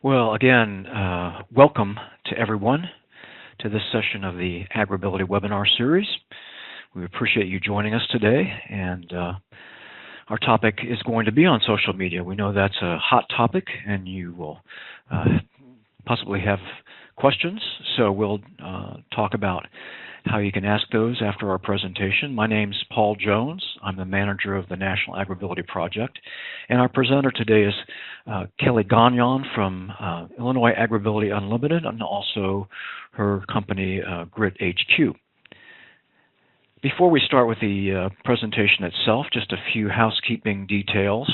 Well, again, welcome to everyone to this session of the AgrAbility webinar series. We appreciate you joining us today, and our topic is going to be on social media. We know that's a hot topic, and you will possibly have questions, so we'll talk about how you can ask those after our presentation. My name's Paul Jones. I'm the manager of the National AgrAbility Project, and our presenter today is Kelly Gannon from Illinois AgrAbility Unlimited, and also her company Grit HQ. Before we start with the presentation itself, just a few housekeeping details.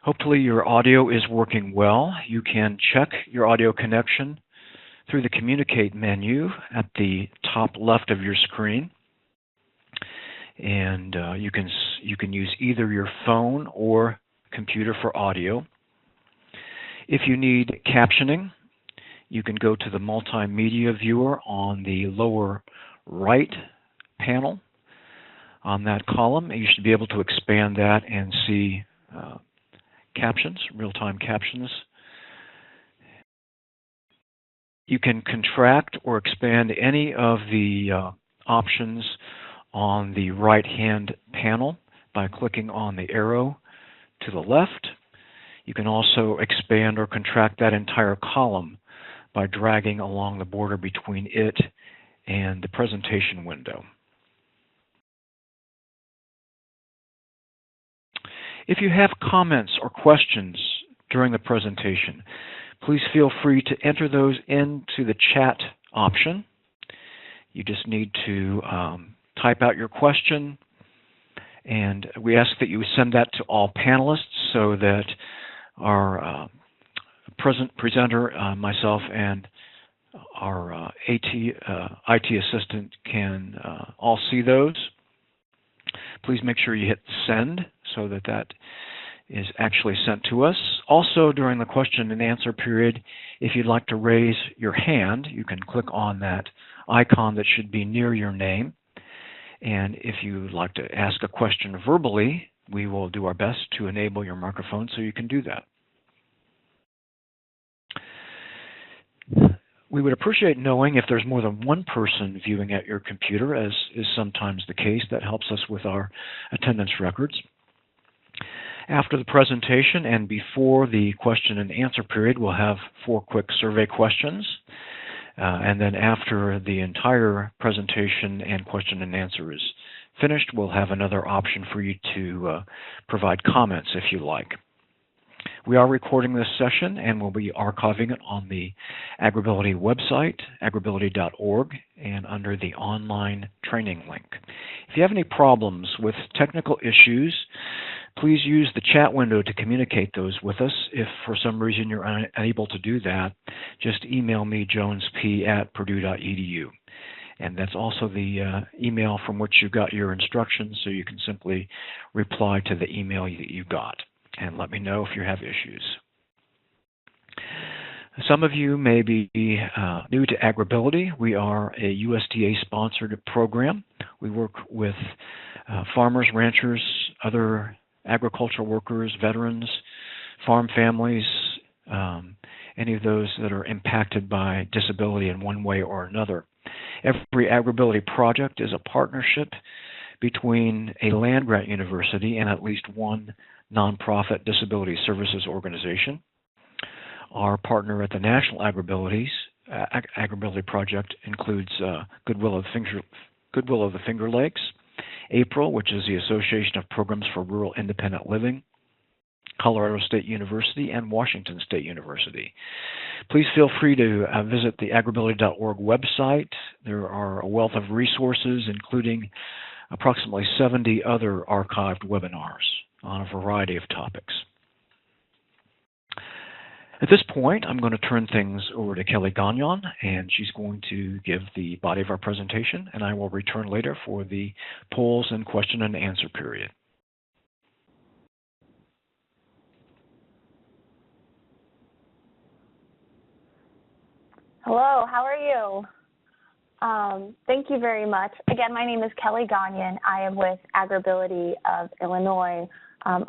Hopefully your audio is working well. You can check your audio connection through the Communicate menu at the top left of your screen. And you can use either your phone or computer for audio. If you need captioning, you can go to the multimedia viewer on the lower right panel. On that column, you should be able to expand that and see captions, real-time captions. You can contract or expand any of the options on the right-hand panel by clicking on the arrow to the left. You can also expand or contract that entire column by dragging along the border between it and the presentation window. If you have comments or questions during the presentation, please feel free to enter those into the chat option. You just need to type out your question, and we ask that you send that to all panelists so that our presenter, myself, and our IT assistant can all see those. Please make sure you hit send so that that is actually sent to us. Also, during the question and answer period, if you'd like to raise your hand, you can click on that icon that should be near your name. And if you'd like to ask a question verbally, we will do our best to enable your microphone so you can do that. We would appreciate knowing if there's more than one person viewing at your computer, as is sometimes the case. That helps us with our attendance records. After the presentation and before the question and answer period, we'll have 4 quick survey questions. And then after the entire presentation and question and answer is finished, we'll have another option for you to provide comments if you like. We are recording this session and we'll be archiving it on the AgrAbility website, agrability.org, and under the online training link. If you have any problems with technical issues, please use the chat window to communicate those with us. If for some reason you're unable to do that, just email me, jonespurdueedu. And that's also the email from which you got your instructions, so you can simply reply to the email that you got and let me know if you have issues. Some of you may be new to AgrAbility. We are a USDA-sponsored program. We work with farmers, ranchers, other agricultural workers, veterans, farm families, any of those that are impacted by disability in one way or another. Every AgrAbility project is a partnership between a land-grant university and at least one nonprofit disability services organization. Our partner at the National AgrAbility Project includes Goodwill of the Finger Lakes, APRIL, which is the Association of Programs for Rural Independent Living, Colorado State University, and Washington State University. Please feel free to visit the agrability.org website. There are a wealth of resources, including approximately 70 other archived webinars on a variety of topics. At this point, I'm going to turn things over to Kelly Gannon, and she's going to give the body of our presentation, and I will return later for the polls and question and answer period. Hello, how are you? Thank you very much. Again, my name is Kelly Gannon. I am with AgrAbility of Illinois.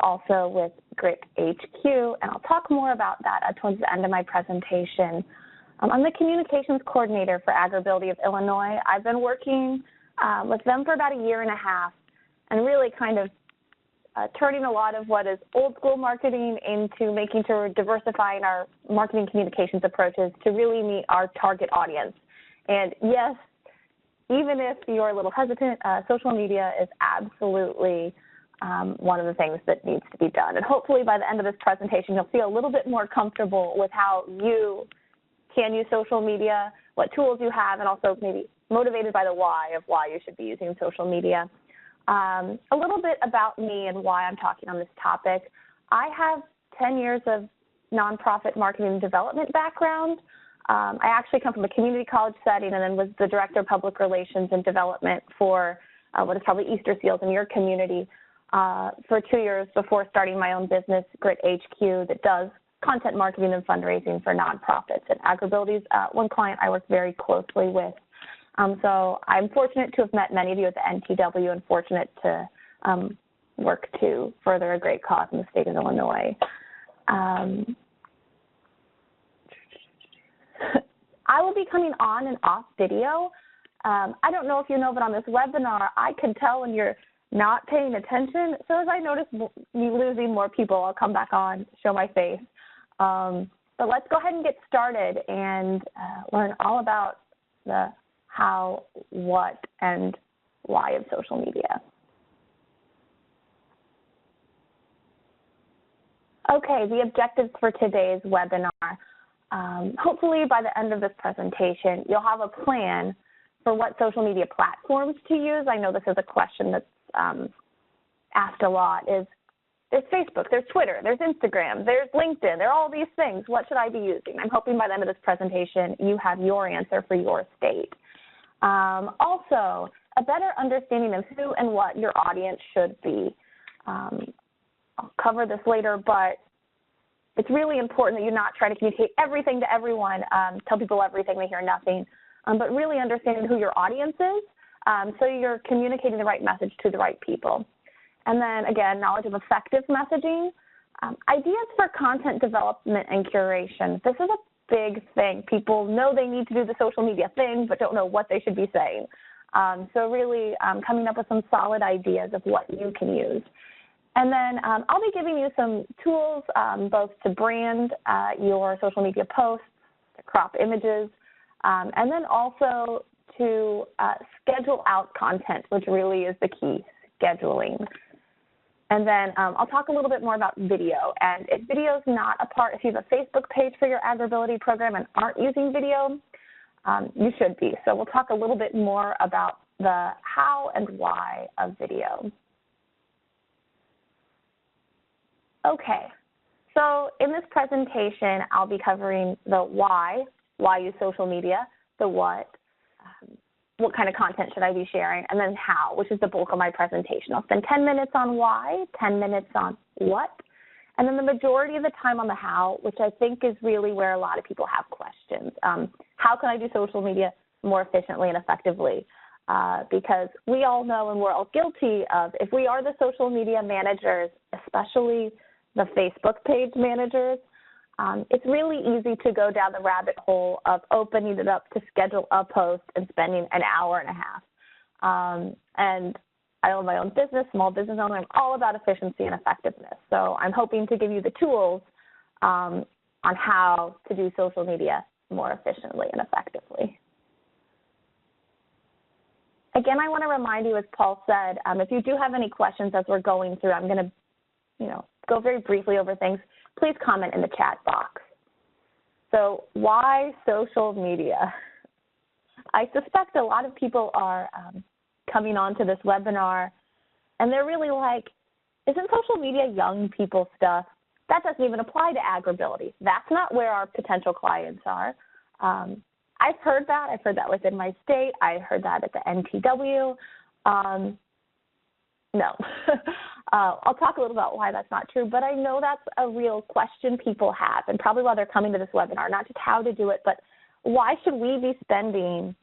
also with Grit HQ, and I'll talk more about that towards the end of my presentation. I'm the communications coordinator for AgrAbility of Illinois. I've been working with them for about a year and a half, and really kind of turning a lot of what is old school marketing into making sure we're diversifying our marketing communications approaches to really meet our target audience. And yes, even if you're a little hesitant, social media is absolutely one of the things that needs to be done. And hopefully by the end of this presentation, you'll feel a little bit more comfortable with how you can use social media, what tools you have, and also maybe motivated by the why of why you should be using social media. A little bit about me and why I'm talking on this topic. I have 10 years of nonprofit marketing and development background. I actually come from a community college setting and then was the director of public relations and development for what is probably Easter Seals in your community for 2 years before starting my own business, Grit HQ, that does content marketing and fundraising for nonprofits. And AgrAbility is one client I work very closely with. So I'm fortunate to have met many of you at the NTW and fortunate to work to further a great cause in the state of Illinois. I will be coming on and off video. I don't know if you know, but on this webinar, I can tell when you're not paying attention. So as I notice me losing more people, I'll come back on, show my face. But let's go ahead and get started and learn all about the how, what, and why of social media. Okay, the objectives for today's webinar. Hopefully by the end of this presentation, you'll have a plan for what social media platforms to use. I know this is a question that's asked a lot. There's Facebook, there's Twitter, there's Instagram, there's LinkedIn, there are all these things. What should I be using? I'm hoping by the end of this presentation, you have your answer for your state. Also, a better understanding of who and what your audience should be. I'll cover this later, but it's really important that you not try to communicate everything to everyone, tell people everything, they hear nothing, but really understanding who your audience is so you're communicating the right message to the right people. And then, again, knowledge of effective messaging. Ideas for content development and curation. This is a big thing. People know they need to do the social media thing, but don't know what they should be saying. So really coming up with some solid ideas of what you can use. And then I'll be giving you some tools both to brand your social media posts, to crop images, and then also to schedule out content, which really is the key, scheduling. And then I'll talk a little bit more about video. And if video is not a part, if you have a Facebook page for your AgrAbility program and aren't using video, you should be. So we'll talk a little bit more about the how and why of video. Okay, so in this presentation, I'll be covering the why use social media, the what kind of content should I be sharing, and then how, which is the bulk of my presentation. I'll spend 10 minutes on why, 10 minutes on what, and then the majority of the time on the how, which I think is really where a lot of people have questions. How can I do social media more efficiently and effectively? Because we all know and we're all guilty of, if we are the social media managers, especially the Facebook page managers, it's really easy to go down the rabbit hole of opening it up to schedule a post and spending an hour and a half. And I own my own business, small business owner. I'm all about efficiency and effectiveness. So I'm hoping to give you the tools on how to do social media more efficiently and effectively. Again, I want to remind you, as Paul said, if you do have any questions as we're going through, I'm going to, go very briefly over things. Please comment in the chat box. So why social media? I suspect a lot of people are coming on to this webinar, and they're really like, isn't social media young people stuff? That doesn't even apply to AgrAbility. That's not where our potential clients are. I've heard that. I've heard that within my state. I heard that at the NTW. No. I'll talk a little about why that's not true, but I know that's a real question people have, and probably why they're coming to this webinar, not just how to do it, but why should we be spending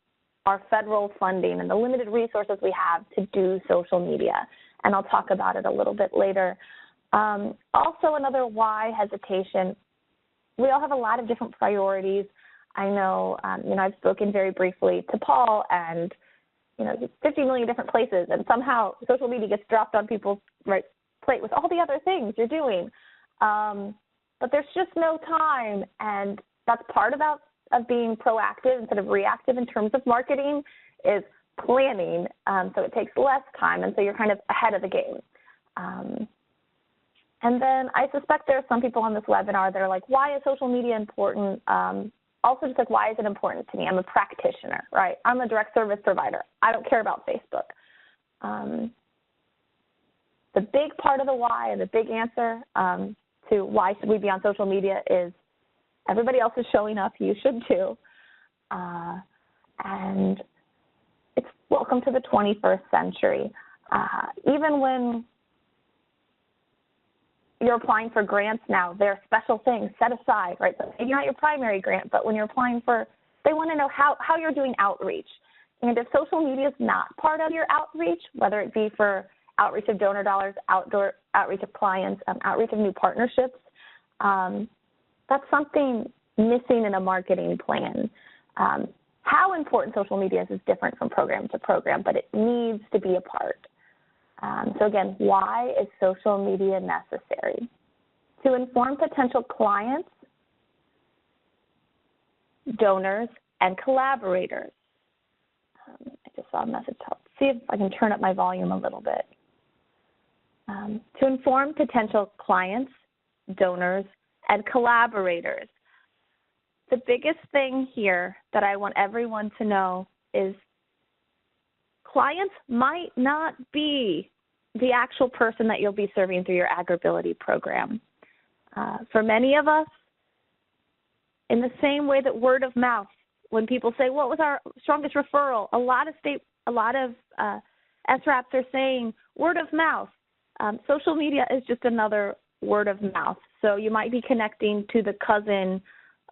our federal funding and the limited resources we have to do social media? And I'll talk about it a little bit later. Also, another why hesitation, we all have a lot of different priorities. I know, I've spoken very briefly to Paul, and 50 million different places, and somehow social media gets dropped on people's plate with all the other things you're doing. But there's just no time, and that's part of being proactive instead of reactive in terms of marketing is planning, so it takes less time, and so you're kind of ahead of the game. And then I suspect there are some people on this webinar that are like, why is social media important? Also just like, why is it important to me? I'm a practitioner, right? I'm a direct service provider. I don't care about Facebook. The big part of the why and the big answer to why should we be on social media is everybody else is showing up, you should too. And it's welcome to the 21st century. Even when you're applying for grants now, there are special things set aside, right? So maybe not your primary grant, but when you're applying they want to know how you're doing outreach. And if social media is not part of your outreach, whether it be for outreach of donor dollars, outreach of clients, outreach of new partnerships, that's something missing in a marketing plan. How important social media is different from program to program, but it needs to be a part. So again, why is social media necessary? To inform potential clients, donors, and collaborators. I just saw a message. Let's see if I can turn up my volume a little bit. To inform potential clients, donors, and collaborators. The biggest thing here that I want everyone to know is clients might not be the actual person that you'll be serving through your AgrAbility program. For many of us, in the same way that word of mouth, when people say, what was our strongest referral? A lot of SRAPs are saying word of mouth. Social media is just another word of mouth. So you might be connecting to the cousin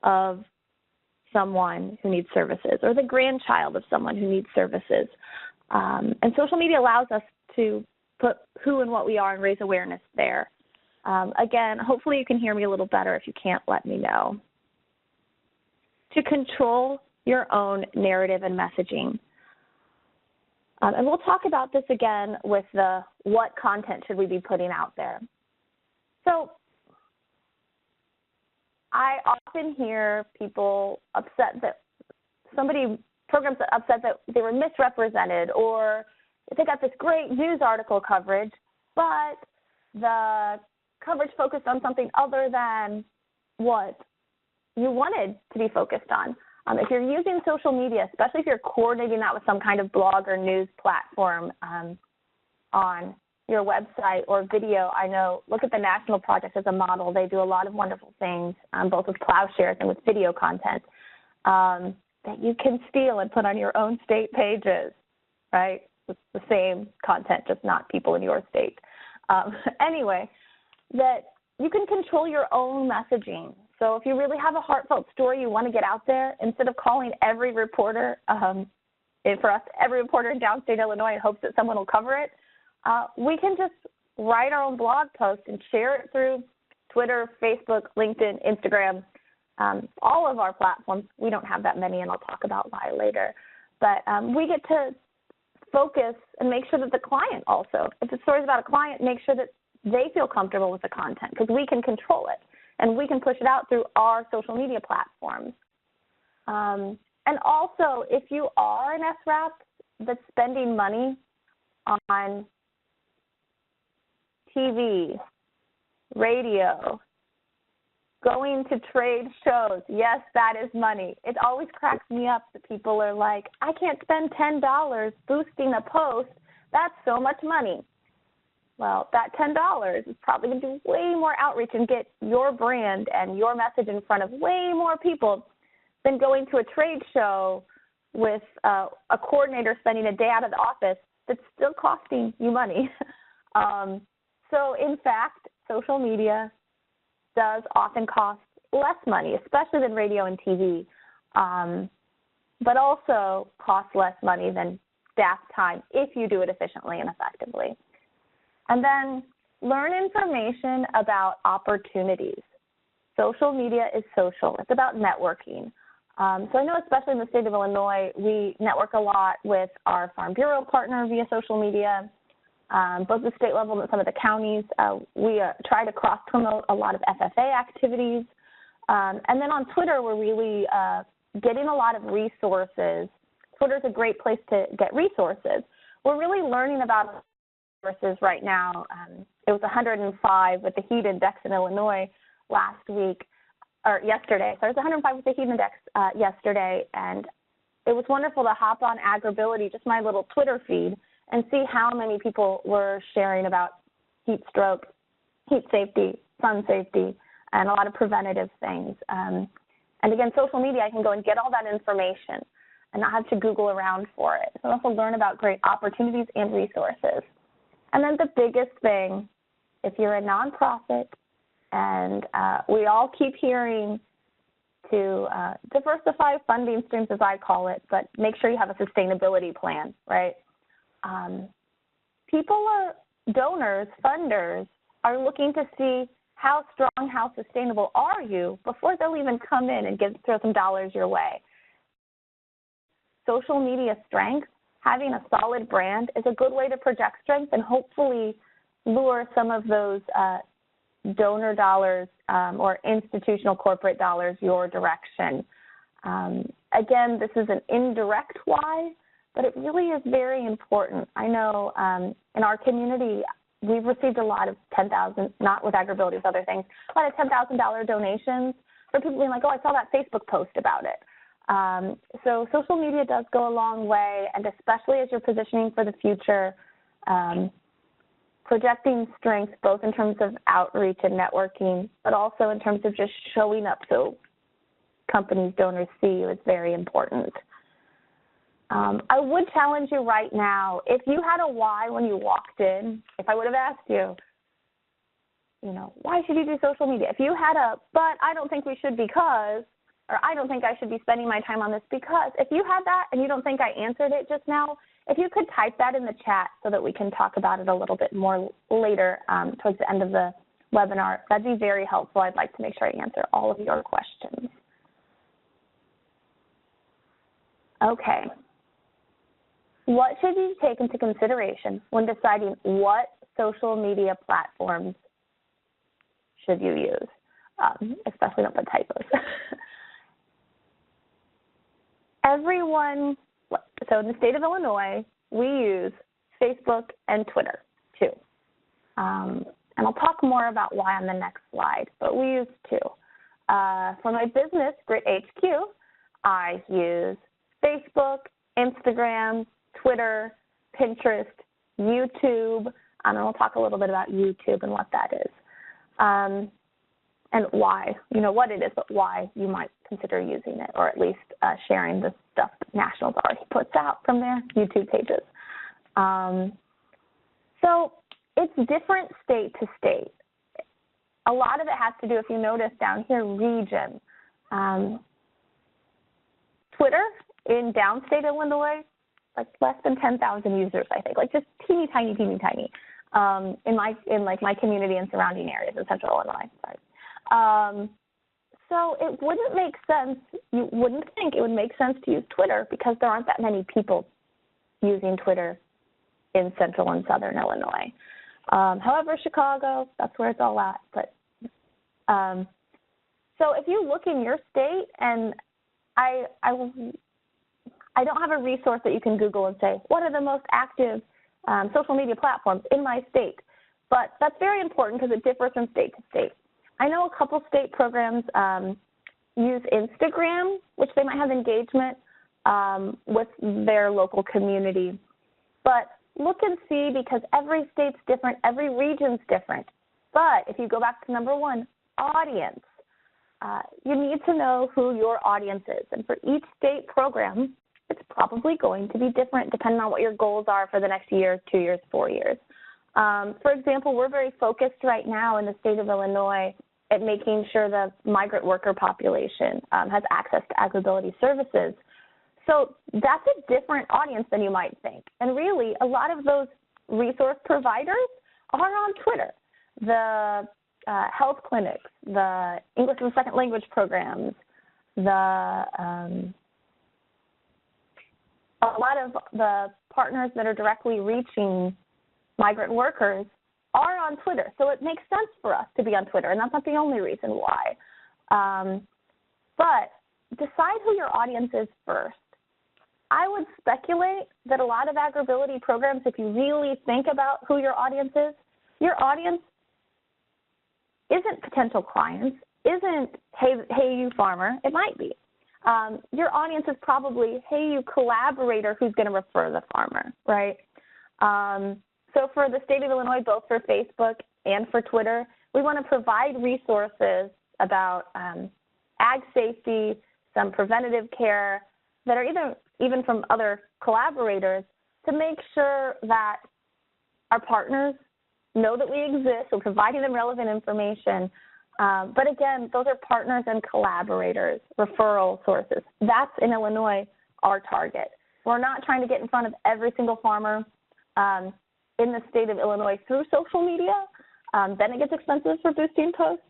of someone who needs services or the grandchild of someone who needs services. And social media allows us to put who and what we are and raise awareness there. Again, hopefully you can hear me a little better. If you can't, let me know. To control your own narrative and messaging. And we'll talk about this again with the what content should we be putting out there. So I often hear people upset that programs that upset that they were misrepresented, or they got this great news article coverage, but the coverage focused on something other than what you wanted to be focused on. If you're using social media, especially if you're coordinating that with some kind of blog or news platform on your website or video, I know, look at the National Project as a model. They do a lot of wonderful things, both with plowshares and with video content, that you can steal and put on your own state pages, right? It's the same content, just not people in your state. Anyway, that you can control your own messaging. So if you really have a heartfelt story you want to get out there, instead of calling every reporter, every reporter in downstate Illinois in hopes that someone will cover it, we can just write our own blog post and share it through Twitter, Facebook, LinkedIn, Instagram, all of our platforms. We don't have that many, and I'll talk about why later. But we get to focus and make sure that the client also, if the story is about a client, make sure that they feel comfortable with the content, because we can control it, and we can push it out through our social media platforms. And also, if you are an SRAP that's spending money on TV, radio, going to trade shows, yes, that is money. It always cracks me up that people are like, I can't spend $10 boosting a post. That's so much money. Well, that $10 is probably going to do way more outreach and get your brand and your message in front of way more people than going to a trade show with a coordinator spending a day out of the office that's still costing you money. So, in fact, social media does often cost less money, especially than radio and TV, but also costs less money than staff time if you do it efficiently and effectively. And then learn information about opportunities. Social media is social. It's about networking. So I know especially in the state of Illinois, we network a lot with our Farm Bureau partner via social media, both the state level and some of the counties. We try to cross-promote a lot of FFA activities. And then on Twitter, we're really getting a lot of resources. Twitter's a great place to get resources. We're really learning about resources right now. It was 105 with the heat index in Illinois yesterday. So it was 105 with the heat index yesterday, and it was wonderful to hop on AgrAbility, just my little Twitter feed, and see how many people were sharing about heat stroke, heat safety, sun safety, and a lot of preventative things. And again, social media, I can go and get all that information and not have to Google around for it. So also learn about great opportunities and resources. And then the biggest thing, if you're a nonprofit, and we all keep hearing to diversify funding streams, as I call it, but make sure you have a sustainability plan, right? Donors, funders, are looking to see how strong, how sustainable are you before they'll even come in and throw some dollars your way. Social media strength, having a solid brand is a good way to project strength and hopefully lure some of those donor dollars or institutional corporate dollars your direction. Again, this is an indirect why, but it really is very important. I know in our community, we've received a lot of $10,000, not with AgrAbility, with other things, a lot of $10,000 donations for people being like, oh, I saw that Facebook post about it. So social media does go a long way, and especially as you're positioning for the future, projecting strength both in terms of outreach and networking, but also in terms of just showing up so companies, donors see you is very important. I would challenge you right now, if you had a why when you walked in, if I would have asked you, why should you do social media? If you had but I don't think we should because, or I don't think I should be spending my time on this because, if you had that and you don't think I answered it just now, if you could type that in the chat so that we can talk about it a little bit more later towards the end of the webinar, that'd be very helpful. I'd like to make sure I answer all of your questions. Okay. What should you take into consideration when deciding what social media platforms should you use? Especially don't put typos. So in the state of Illinois, we use Facebook and Twitter too. And I'll talk more about why on the next slide, but we use two. For my business, Grit HQ, I use Facebook, Instagram, Twitter, Pinterest, YouTube, and we'll talk a little bit about YouTube and what that is. And why, what it is, but why you might consider using it, or at least sharing the stuff that Nationals already puts out from their YouTube pages. So it's different state to state. A lot of it has to do, if you notice down here, region. Twitter in downstate Illinois, like less than 10,000 users, I think, like just teeny tiny in my community and surrounding areas in central Illinois. Sorry. So it wouldn't make sense, you wouldn't think it would make sense to use Twitter because there aren't that many people using Twitter in central and southern Illinois. However, Chicago, that's where it's all at. But so if you look in your state, and I don't have a resource that you can Google and say, what are the most active social media platforms in my state? But that's very important because it differs from state to state. I know a couple state programs use Instagram, which they might have engagement with their local community. But look and see, because every state's different, every region's different. But if you go back to number one, audience, you need to know who your audience is. And for each state program, it's probably going to be different depending on what your goals are for the next year, 2 years, 4 years. For example, we're very focused right now in the state of Illinois at making sure the migrant worker population has access to AgrAbility services. So that's a different audience than you might think. And really, a lot of those resource providers are on Twitter. the health clinics, the English as a second language programs, a lot of the partners that are directly reaching migrant workers are on Twitter. So it makes sense for us to be on Twitter, and that's not the only reason why. But decide who your audience is first. I would speculate that a lot of AgrAbility programs, if you really think about who your audience is, your audience isn't potential clients, isn't, hey, you farmer. It might be. Your audience is probably, hey, you collaborator who's going to refer the farmer, right? So for the state of Illinois, both for Facebook and for Twitter, we want to provide resources about ag safety, some preventative care that are even from other collaborators to make sure that our partners know that we exist. We're providing them relevant information. But again, those are partners and collaborators, referral sources. That's, in Illinois, our target. We're not trying to get in front of every single farmer in the state of Illinois through social media. Then it gets expensive for boosting posts.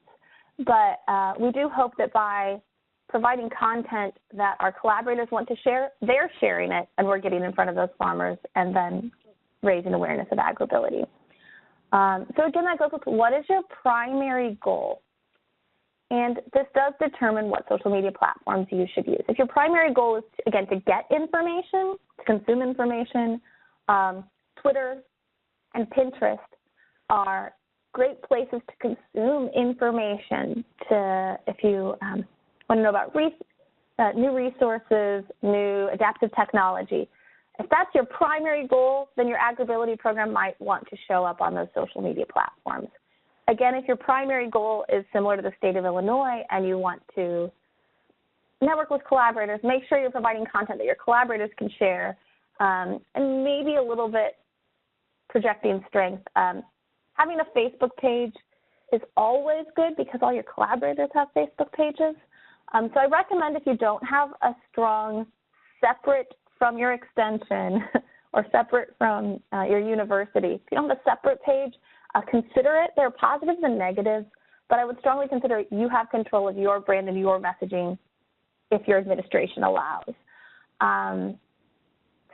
But we do hope that by providing content that our collaborators want to share, they're sharing it, and we're getting in front of those farmers and then raising awareness of AgrAbility. So again, that goes with what is your primary goal? And this does determine what social media platforms you should use. If your primary goal is, again, to get information, to consume information, Twitter and Pinterest are great places to consume information. If you want to know about new resources, new adaptive technology. If that's your primary goal, then your AgrAbility program might want to show up on those social media platforms. Again, if your primary goal is similar to the state of Illinois and you want to network with collaborators, make sure you're providing content that your collaborators can share, and maybe a little bit projecting strength. Having a Facebook page is always good because all your collaborators have Facebook pages. So I recommend if you don't have a strong separate from your extension or separate from your university, if you don't have a separate page, consider it. There are positives and negatives, but I would strongly consider you have control of your brand and your messaging if your administration allows. So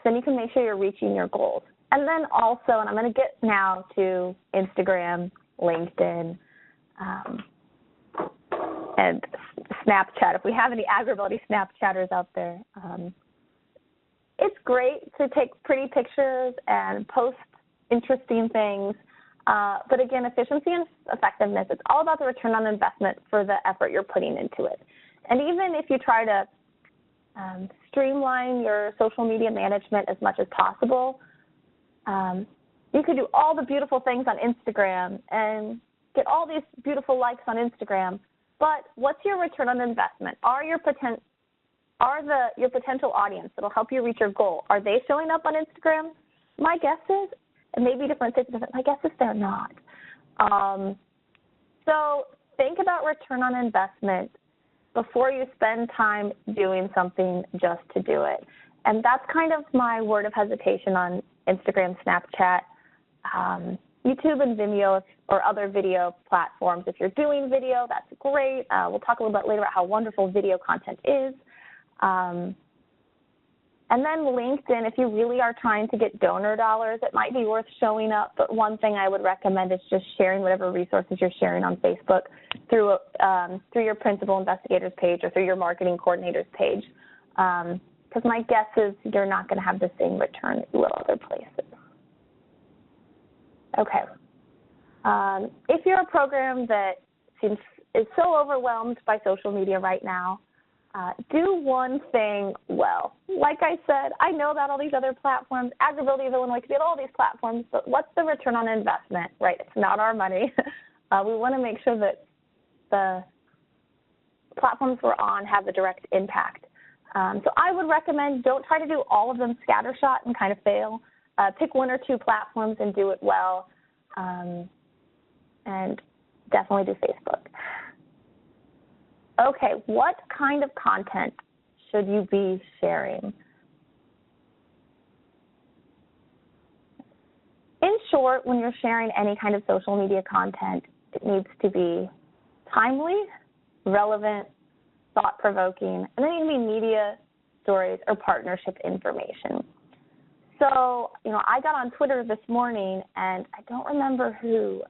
then you can make sure you're reaching your goals. And then also, and I'm going to get now to Instagram, LinkedIn, and Snapchat. If we have any AgrAbility Snapchatters out there, it's great to take pretty pictures and post interesting things. But again, efficiency and effectiveness, it's all about the return on investment for the effort you're putting into it. And even if you try to streamline your social media management as much as possible, you could do all the beautiful things on Instagram and get all these beautiful likes on Instagram, but what's your return on investment? Your potential audience that'll help you reach your goal, are they showing up on Instagram? My guess is, and maybe different states, my guess is they're not. So think about return on investment before you spend time doing something just to do it. And that's kind of my word of hesitation on Instagram, Snapchat, YouTube and Vimeo or other video platforms. If you're doing video, that's great. We'll talk a little bit later about how wonderful video content is. And then LinkedIn, if you really are trying to get donor dollars, it might be worth showing up. But one thing I would recommend is just sharing whatever resources you're sharing on Facebook through your principal investigators page or through your marketing coordinators page. Because my guess is you're not going to have the same return that you will other places. Okay. If you're a program that is so overwhelmed by social media right now, do one thing well. Like I said, I know about all these other platforms. AgrAbility of Illinois could be on all these platforms, but what's the return on investment, right? It's not our money. We want to make sure that the platforms we're on have a direct impact. So I would recommend don't try to do all of them scattershot and kind of fail. Pick one or two platforms and do it well, and definitely do Facebook. Okay, what kind of content should you be sharing? In short, when you're sharing any kind of social media content, it needs to be timely, relevant, thought-provoking, and then it can be media stories or partnership information. So, I got on Twitter this morning, and I don't remember who,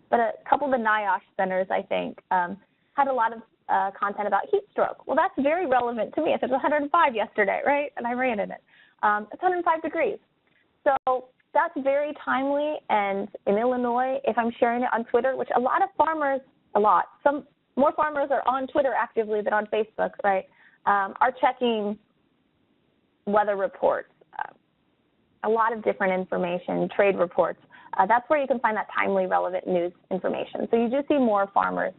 but a couple of the NIOSH centers, I think, had a lot of content about heat stroke. Well, that's very relevant to me. It was 105 yesterday, right? And I ran in it. It's 105 degrees. So that's very timely, and in Illinois, if I'm sharing it on Twitter, which some more farmers are on Twitter actively than on Facebook, right, are checking weather reports, a lot of different information, trade reports. That's where you can find that timely, relevant news information. So you do see more farmers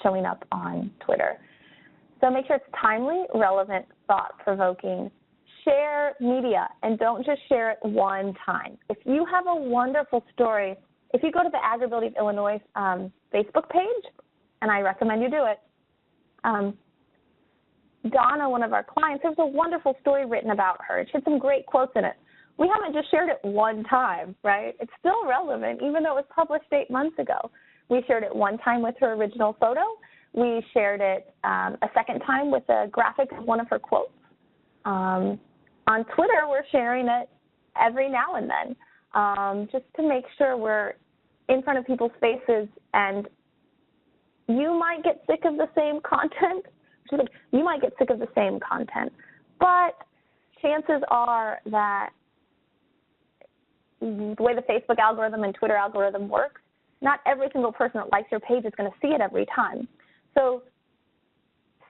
showing up on Twitter. So make sure it's timely, relevant, thought-provoking. Share media, and don't just share it one time. If you have a wonderful story, if you go to the AgrAbility of Illinois Facebook page, and I recommend you do it, Donna, one of our clients, there's a wonderful story written about her. She had some great quotes in it. We haven't just shared it one time, right? It's still relevant, even though it was published 8 months ago. We shared it one time with her original photo. We shared it a second time with a graphic of one of her quotes. On Twitter, we're sharing it every now and then, just to make sure we're in front of people's faces. And you might get sick of the same content. You might get sick of the same content, but chances are that the way the Facebook algorithm and Twitter algorithm works, not every single person that likes your page is going to see it every time. So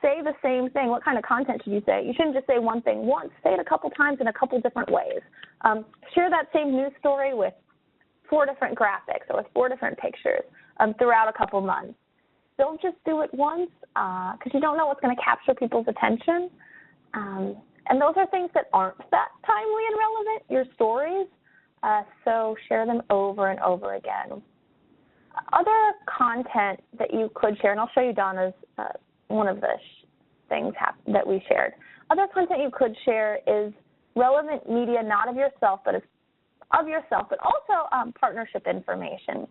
say the same thing. What kind of content should you say? You shouldn't just say one thing once. Say it a couple times in a couple different ways. Share that same news story with 4 different graphics or with 4 different pictures throughout a couple months. Don't just do it once because you don't know what's going to capture people's attention. And those are things that aren't that timely and relevant, your stories. So share them over and over again. Other content that you could share, and I'll show you Donna's one of the things that we shared. Other content you could share is relevant media, not of yourself, but also partnership information.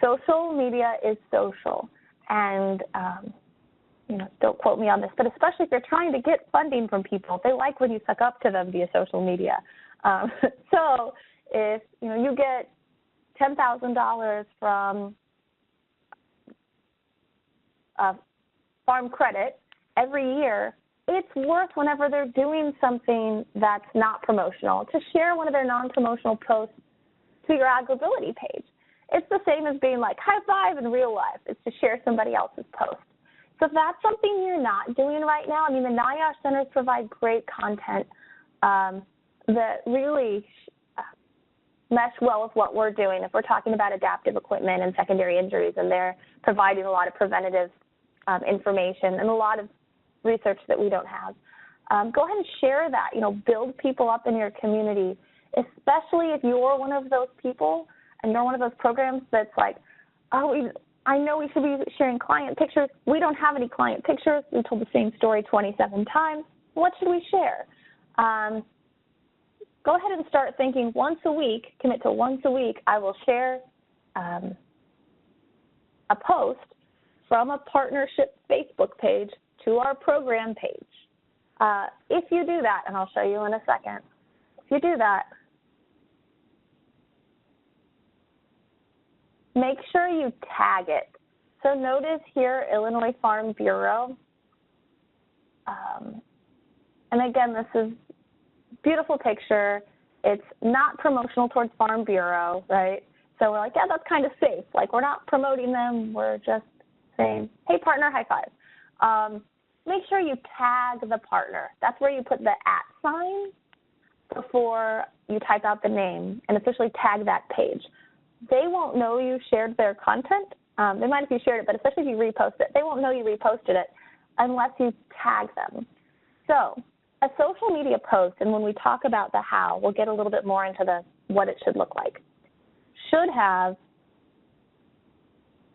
Social media is social, and don't quote me on this, but especially if you're trying to get funding from people, they like when you suck up to them via social media. So if you get $10,000 from Farm Credit every year, it's worth, whenever they're doing something that's not promotional, to share one of their non-promotional posts to your AgrAbility page. It's the same as being like high five in real life. It's to share somebody else's post. So if that's something you're not doing right now, the NIOSH centers provide great content that really mesh well with what we're doing. If we're talking about adaptive equipment and secondary injuries, and they're providing a lot of preventative information and a lot of research that we don't have, go ahead and share that. Build people up in your community, especially if you're one of those people and you're one of those programs that's like, I know we should be sharing client pictures. We don't have any client pictures. We told the same story 27 times. What should we share? Go ahead and start thinking once a week, commit to once a week, I will share a post from a partnership Facebook page to our program page. If you do that, and I'll show you in a second, if you do that, make sure you tag it. So notice here, Illinois Farm Bureau. And again, this is a beautiful picture. It's not promotional towards Farm Bureau, right? So we're like, yeah, that's kind of safe. Like, we're not promoting them. We're just saying, hey, partner, high five. Make sure you tag the partner. That's where you put the @ sign before you type out the name and officially tag that page. They won't know you shared their content. They might if you shared it, but especially if you repost it, they won't know you reposted it unless you tag them. So a social media post, and when we talk about the how, we'll get a little bit more into what it should look like, should have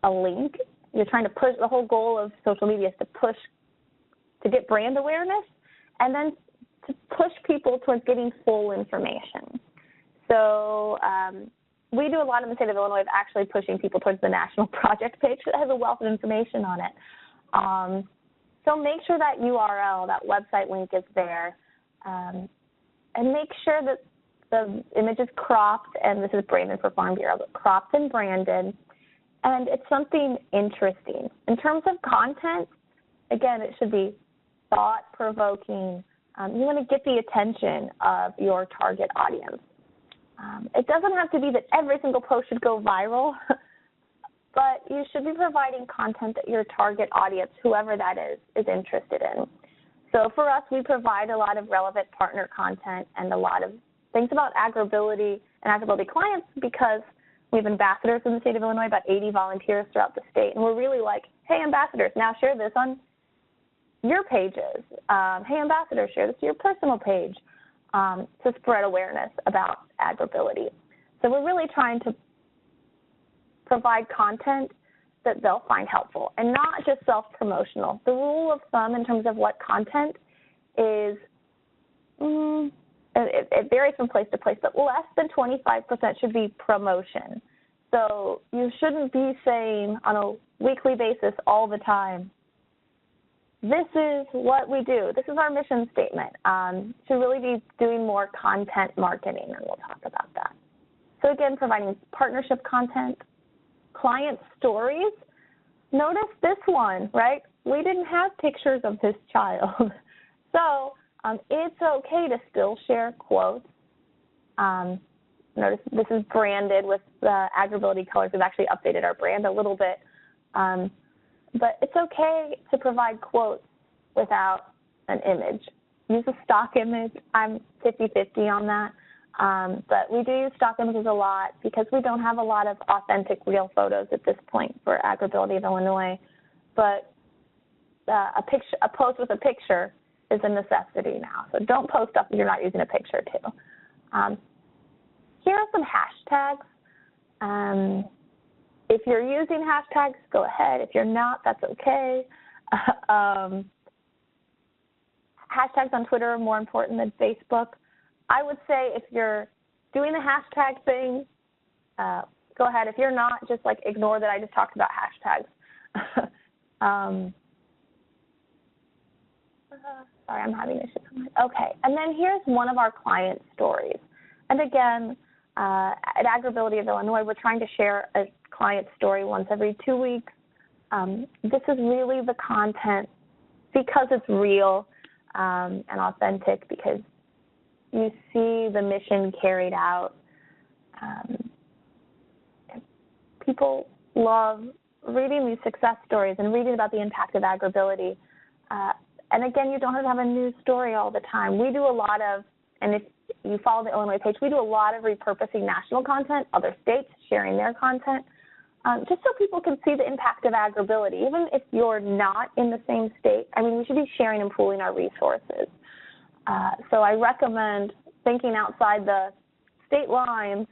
a link. You're trying to push, the whole goal of social media is to get brand awareness and then to push people towards getting full information. So we do a lot in the state of Illinois of actually pushing people towards the national project page that has a wealth of information on it. So make sure that URL, that website link is there, and make sure that the image is cropped, and this is Brandon for Farm Bureau, but cropped and branded, and it's something interesting. In terms of content, again, it should be thought-provoking. You want to get the attention of your target audience. It doesn't have to be that every single post should go viral, but you should be providing content that your target audience, whoever that is interested in. So for us, we provide a lot of relevant partner content and a lot of things about AgrAbility and AgrAbility clients because we have ambassadors in the state of Illinois, about 80 volunteers throughout the state, and we're really like, hey, ambassadors, now share this on your pages. Hey, ambassadors, share this to your personal page to spread awareness about AgrAbility. So we're really trying to provide content that they'll find helpful and not just self-promotional. The rule of thumb in terms of what content is, it varies from place to place, but less than 25% should be promotion. So you shouldn't be saying on a weekly basis all the time, this is what we do. This is our mission statement. To really be doing more content marketing, and we'll talk about that. So again, providing partnership content, client stories. Notice this one, right? We didn't have pictures of this child. So it's okay to still share quotes. Notice this is branded with the AgrAbility colors. We've actually updated our brand a little bit. But it's okay to provide quotes without an image. Use a stock image. I'm 50-50 on that. But we do use stock images a lot because we don't have a lot of authentic, real photos at this point for AgrAbility of Illinois. But a post with a picture is a necessity now. So don't post stuff if you're not using a picture too. Here are some hashtags. If you're using hashtags, go ahead. If you're not, that's okay. Hashtags on Twitter are more important than Facebook. I would say if you're doing the hashtag thing, go ahead. If you're not, just like ignore that I just talked about hashtags. Sorry, I'm having issues. Okay, and then here's one of our client stories. And again, at AgrAbility of Illinois, we're trying to share a client story once every 2 weeks. This is really the content because it's real and authentic, because you see the mission carried out. People love reading these success stories and reading about the impact of AgrAbility. And again, you don't have to have a news story all the time. We do a lot of, and if you follow the Illinois page, we do a lot of repurposing national content, other states sharing their content, just so people can see the impact of AgrAbility. Even if you're not in the same state, I mean, we should be sharing and pooling our resources. So I recommend thinking outside the state lines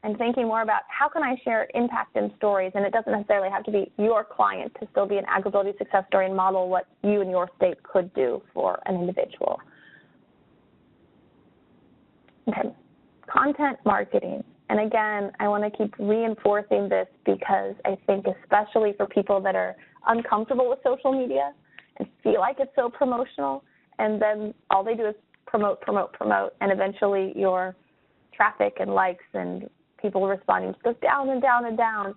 and thinking more about how can I share impact and stories, and it doesn't necessarily have to be your client to still be an AgrAbility success story and model what you and your state could do for an individual. Okay, content marketing. And again, I want to keep reinforcing this because I think especially for people that are uncomfortable with social media and feel like it's so promotional, and then all they do is promote, and eventually your traffic and likes and people responding just goes down and down and down.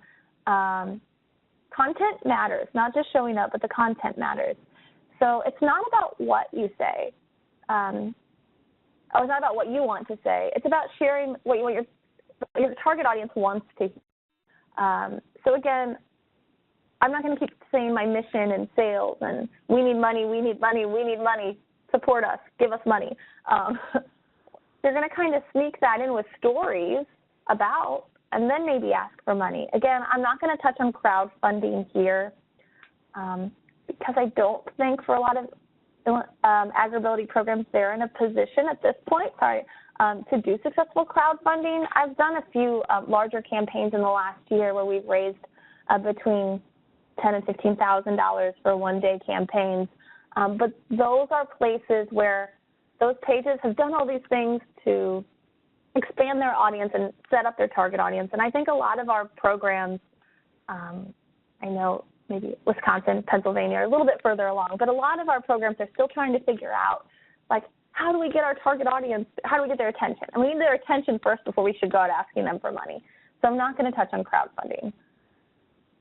Content matters, not just showing up, but the content matters. So it's not about what you say. It's not about what you want to say. It's about sharing what your target audience wants to hear. So again, I'm not going to keep saying my mission and sales and we need money, support us, give us money. You're going to kind of sneak that in with stories about, and then maybe ask for money. Again, I'm not going to touch on crowdfunding here because I don't think for a lot of AgrAbility programs, they're in a position at this point, to do successful crowdfunding. I've done a few larger campaigns in the last year where we've raised between $10,000 and $15,000 for one-day campaigns. But those are places where those pages have done all these things to expand their audience and set up their target audience. And I think a lot of our programs, I know maybe Wisconsin, Pennsylvania are a little bit further along, but a lot of our programs are still trying to figure out, like, how do we get our target audience, how do we get their attention? And we need their attention first before we should go out asking them for money. So I'm not going to touch on crowdfunding.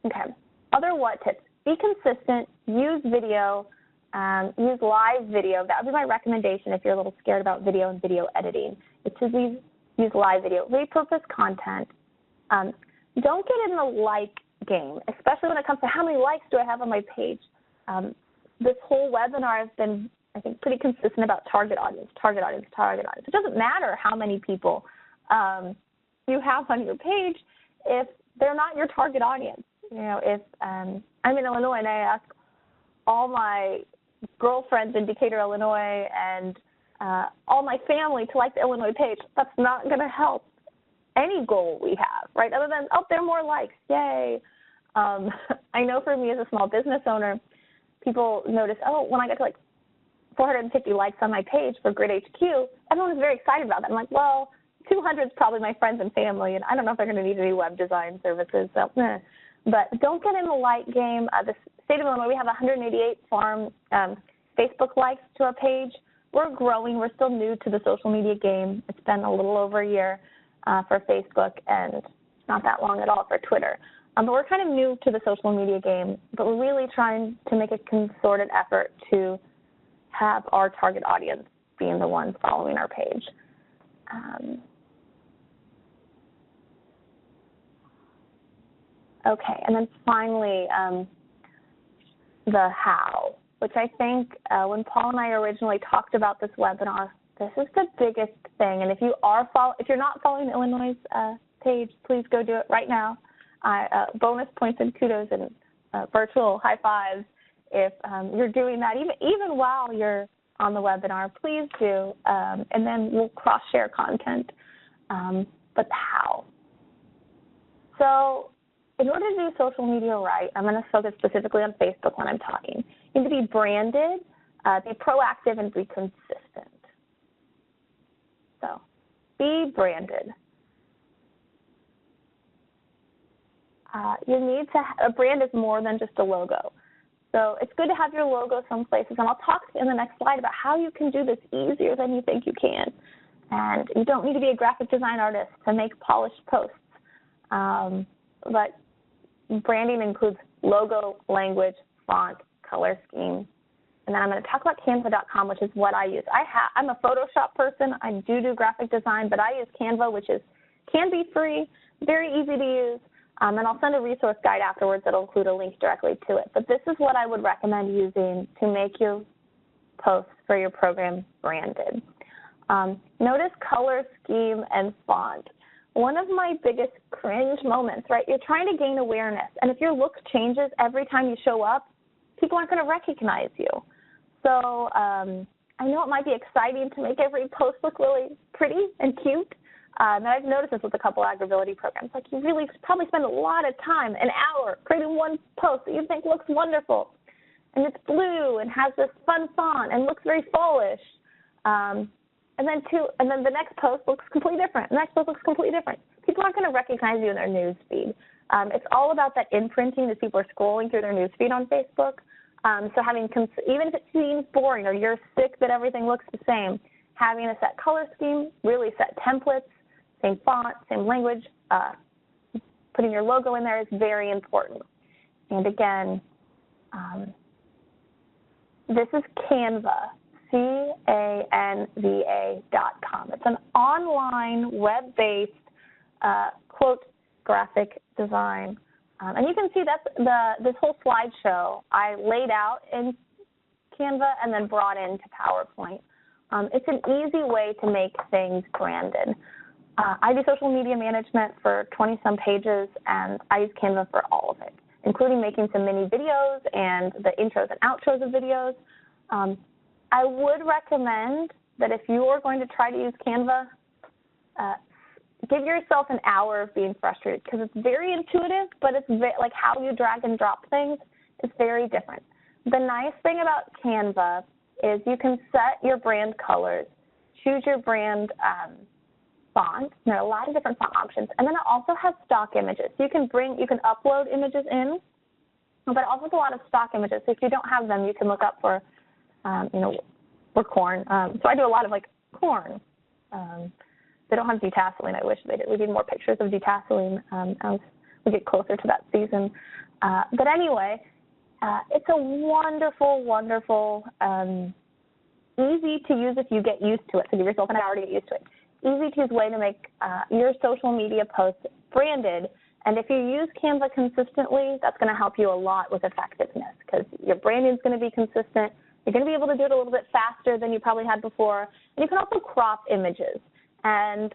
Okay. Other what tips? Be consistent, use video, use live video. That would be my recommendation if you're a little scared about video and video editing. It's to use live video. Repurpose content. Don't get in the like game, especially when it comes to how many likes do I have on my page. This whole webinar I've been, I think, pretty consistent about target audience, target audience, target audience. It doesn't matter how many people you have on your page if they're not your target audience. You know, if I'm in Illinois and I ask all my girlfriends in Decatur, Illinois, and all my family to like the Illinois page, that's not going to help any goal we have, right? Other than, oh, there are more likes, yay. I know for me as a small business owner, people notice, oh, when I get to like 450 likes on my page for Grid HQ, everyone is very excited about that. I'm like, well, 200 is probably my friends and family, and I don't know if they're going to need any web design services, so But don't get in the like game. The state of Illinois, we have 188 farm Facebook likes to our page. We're growing. We're still new to the social media game. It's been a little over a year for Facebook, and not that long at all for Twitter. But we're kind of new to the social media game, but we're really trying to make a concerted effort to have our target audience being the ones following our page. Okay, and then finally, the how, which I think when Paul and I originally talked about this webinar, this is the biggest thing. And if you are if you're not following Illinois' page, please go do it right now. Bonus points and kudos and virtual high fives if you're doing that, even while you're on the webinar, please do, and then we'll cross-share content. But how? So in order to do social media right, I'm going to focus specifically on Facebook when I'm talking. You need to be branded, be proactive, and be consistent. So be branded. You need to, a brand is more than just a logo. So it's good to have your logo some places, and I'll talk in the next slide about how you can do this easier than you think you can. And you don't need to be a graphic design artist to make polished posts. But branding includes logo, language, font, color scheme. And then I'm going to talk about Canva.com, which is what I use. I'm a Photoshop person. I do graphic design, but I use Canva, which can be free, very easy to use. And I'll send a resource guide afterwards that will include a link directly to it. But this is what I would recommend using to make your posts for your program branded. Notice color scheme and font. One of my biggest cringe moments, right? You're trying to gain awareness. And if your look changes every time you show up, people aren't going to recognize you. So I know it might be exciting to make every post look really pretty and cute. And I've noticed this with a couple of AgrAbility programs. Like, you really probably spend a lot of time, an hour, creating one post that you think looks wonderful. And it's blue and has this fun font and looks very fallish. And then the next post looks completely different. The next post looks completely different. People aren't going to recognize you in their news feed. It's all about that imprinting as people are scrolling through their news feed on Facebook. So even if it seems boring or you're sick that everything looks the same, having a set color scheme, really set templates, same font, same language, putting your logo in there is very important. And again, this is Canva, CANVA.com. It's an online, web-based, quote, graphic design. And you can see that's this whole slideshow I laid out in Canva and then brought into PowerPoint. It's an easy way to make things branded. I do social media management for 20-some pages, and I use Canva for all of it, including making some mini videos and the intros and outros of videos. I would recommend that if you are going to try to use Canva, give yourself an hour of being frustrated, because it's very intuitive, but it's like how you drag and drop things is very different. The nice thing about Canva is you can set your brand colors, choose your brand fonts. There are a lot of different font options. And then it also has stock images. So you can upload images in, but it also has a lot of stock images. So if you don't have them, you can look up for, for corn. So I do a lot of corn. They don't have detasseling. I wish they did. We need more pictures of detasseling as we get closer to that season. But anyway, it's a wonderful, wonderful, easy to use if you get used to it. So give yourself an hour to get used to it. Easy to use way to make your social media posts branded. And if you use Canva consistently, that's going to help you a lot with effectiveness because your branding is going to be consistent. You're going to be able to do it a little bit faster than you probably had before. And you can also crop images. And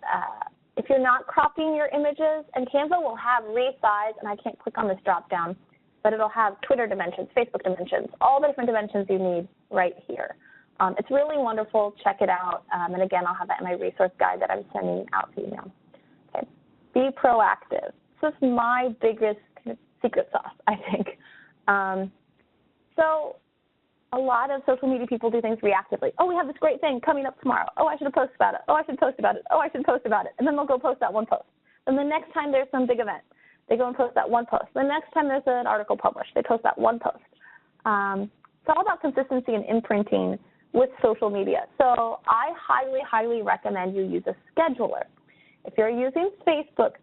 if you're not cropping your images, and Canva will have resize, and I can't click on this drop down, but it'll have Twitter dimensions, Facebook dimensions, all the different dimensions you need right here. It's really wonderful. Check it out. And again, I'll have that in my resource guide that I'm sending out to you now. Okay. Be proactive. This is my biggest kind of secret sauce, I think. So a lot of social media people do things reactively. Oh, we have this great thing coming up tomorrow. Oh, I should have posted about it. Oh, I should post about it. Oh, I should post about it. And then they'll go post that one post. And the next time there's some big event, they go and post that one post. The next time there's an article published, they post that one post. It's all about consistency and imprinting with social media. So I highly, highly recommend you use a scheduler. If you're using Facebook,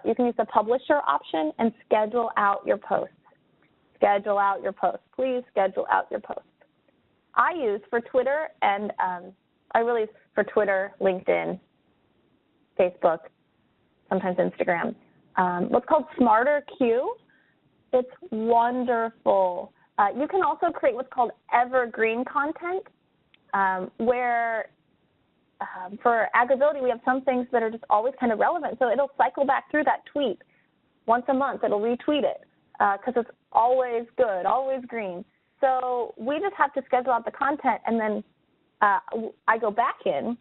you can use the publisher option and schedule out your posts. Schedule out your posts. Please schedule out your posts. I use for Twitter and for Twitter, LinkedIn, Facebook, sometimes Instagram, what's called Smarter Queue. It's wonderful. You can also create what's called evergreen content, where for AgrAbility, we have some things that are just always kind of relevant. So it'll cycle back through that tweet once a month. It'll retweet it because it's always good, always green. So we just have to schedule out the content, and then I go back in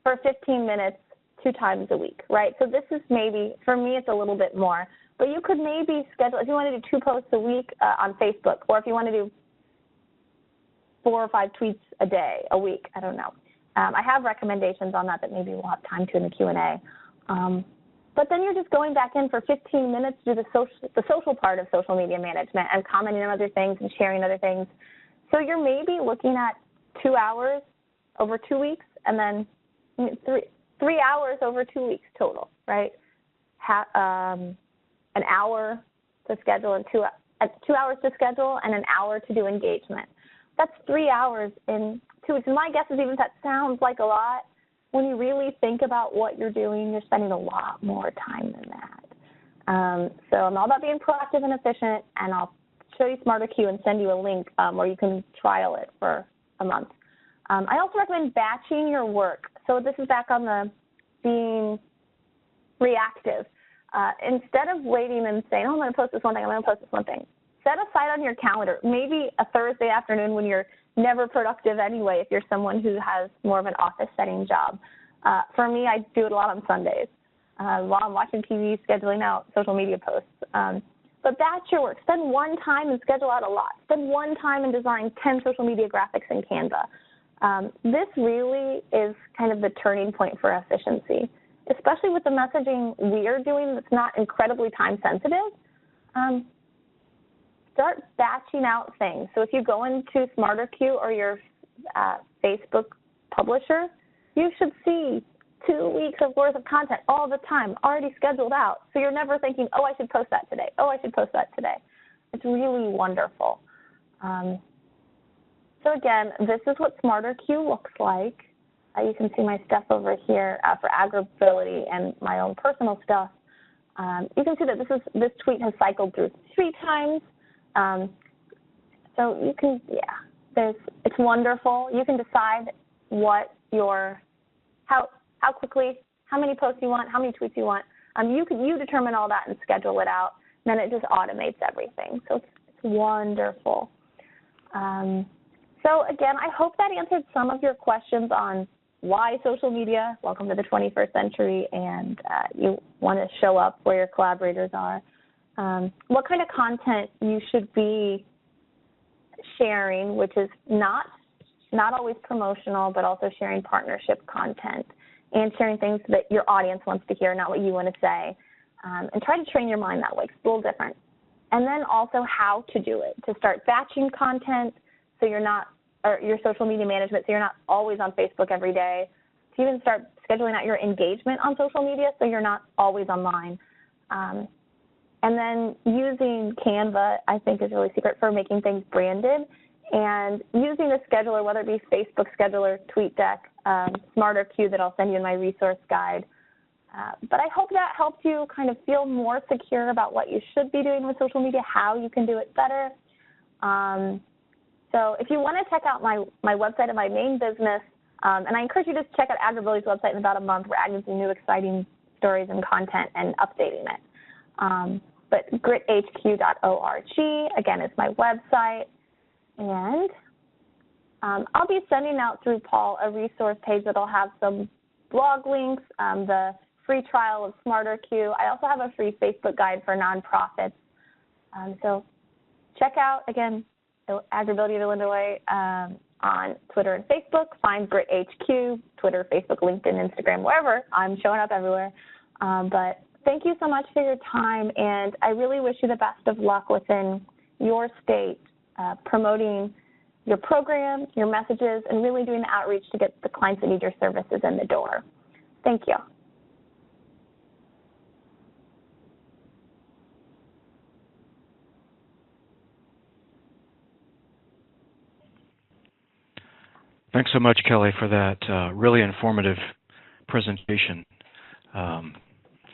for 15 minutes 2 times a week, right? So this is maybe, for me, it's a little bit more. But you could maybe schedule, if you want to do 2 posts a week on Facebook, or if you want to do 4 or 5 tweets a week, I don't know. I have recommendations on that maybe we'll have time to in the Q&A. But then you're just going back in for 15 minutes to do the social part of social media management and commenting on other things and sharing other things. So you're maybe looking at 2 hours over 2 weeks, and then 3 hours over 2 weeks total, right? An hour to schedule and 2 hours to schedule and an hour to do engagement. That's 3 hours in 2 weeks. And my guess is even if that sounds like a lot, when you really think about what you're doing, you're spending a lot more time than that. So I'm all about being proactive and efficient, and I'll show you Smarter Queue and send you a link where you can trial it for a month. I also recommend batching your work. So this is back on the being reactive. Instead of waiting and saying, oh, I'm going to post this one thing, I'm going to post this one thing, set aside on your calendar, maybe a Thursday afternoon when you're never productive anyway, if you're someone who has more of an office setting job. For me, I do it a lot on Sundays while I'm watching TV, scheduling out social media posts. But batch your work. Spend one time and schedule out a lot. Spend one time and design 10 social media graphics in Canva. This really is kind of the turning point for efficiency, especially with the messaging we're doing that's not incredibly time sensitive. Start batching out things. So if you go into Smarter Queue or your Facebook publisher, you should see 2 weeks of worth of content all the time already scheduled out. So you're never thinking, oh, I should post that today. Oh, I should post that today. It's really wonderful. So again, this is what Smarter Queue looks like. You can see my stuff over here for AgrAbility and my own personal stuff. You can see that this tweet has cycled through 3 times. So you can, it's wonderful. You can decide what how quickly, how many posts you want, how many tweets you want. You determine all that and schedule it out, and then it just automates everything. So it's wonderful. So again, I hope that answered some of your questions on why social media, welcome to the 21st century, and you want to show up where your collaborators are. What kind of content you should be sharing, which is not always promotional, but also sharing partnership content, and sharing things that your audience wants to hear, not what you want to say. And try to train your mind that way. It's a little different. And then also how to do it, to start batching content so you're not, or your social media management so you're not always on Facebook every day, to even start scheduling out your engagement on social media so you're not always online. And then using Canva, I think, is really secret for making things branded, and using a scheduler, whether it be Facebook Scheduler, TweetDeck, SmarterQ that I'll send you in my resource guide. But I hope that helped you kind of feel more secure about what you should be doing with social media, how you can do it better. So if you want to check out my website and my main business, and I encourage you to check out AgrAbilty's website in about a month. We're adding some new exciting stories and content and updating it. But grithq.org, again, is my website. And I'll be sending out through Paul a resource page that will have some blog links, the free trial of SmarterQ. I also have a free Facebook guide for nonprofits. So check out, again, AgrAbility of Illinois on Twitter and Facebook. Find GritHQ, Twitter, Facebook, LinkedIn, Instagram, wherever. I'm showing up everywhere. But thank you so much for your time, and I really wish you the best of luck within your state, promoting your programs, your messages, and really doing the outreach to get the clients that need your services in the door. Thank you. Thanks so much, Kelly, for that really informative presentation.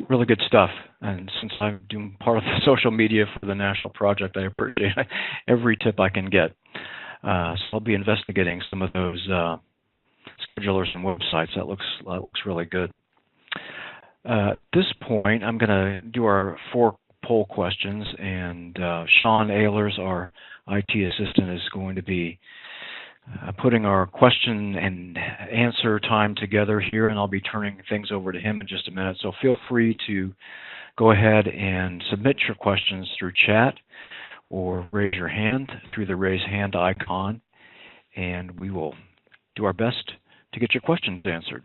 Really good stuff. And since I'm doing part of the social media for the national project, I appreciate every tip I can get. So I'll be investigating some of those schedulers and websites. That looks really good. At this point, I'm going to do our 4 poll questions, and Sean Ehlers, our IT assistant, is going to be putting our question and answer time together here, and I'll be turning things over to him in just a minute. So feel free to go ahead and submit your questions through chat or raise your hand through the raise hand icon, and we will do our best to get your questions answered.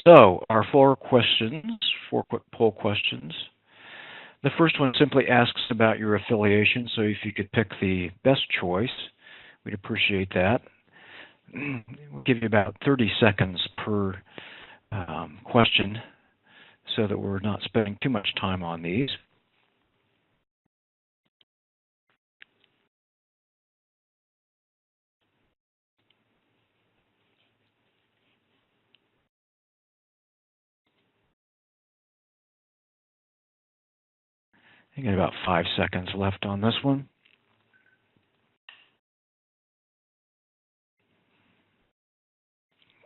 So our 4 quick poll questions. The first one simply asks about your affiliation, so if you could pick the best choice, we'd appreciate that. We'll give you about 30 seconds per question so that we're not spending too much time on these. I got about 5 seconds left on this one.